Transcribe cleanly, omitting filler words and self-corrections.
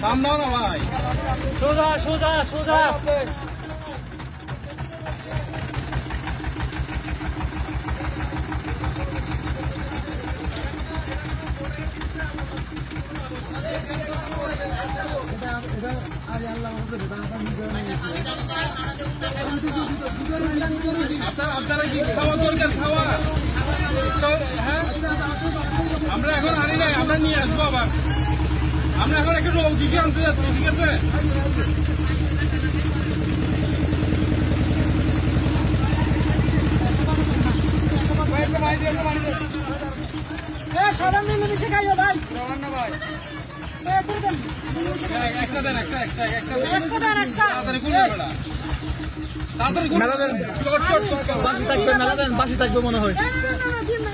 কাম দাও না ভাই, সোজা সোজা সোজা। আপনারা কি খাওয়া দরকার? খাওয়া হ্যাঁ, আমরা এখন আনি নাই, আমরা নিয়ে আসবো আবার। আমরা এখন একটু রৌদিকে আনতে যাচ্ছি, ঠিক আছে? সবাই মিলেমিশে খাইও ভাই। একটা দেন, একটা একটা একটা একটা দেন, একটা। তাড়াতাড়ি কোন বেলা, তাড়াতাড়ি কোন চট চট চট বাসি থাকবে, মেলা দেন, বাসি থাকবে মনে হয়। না, দিন না।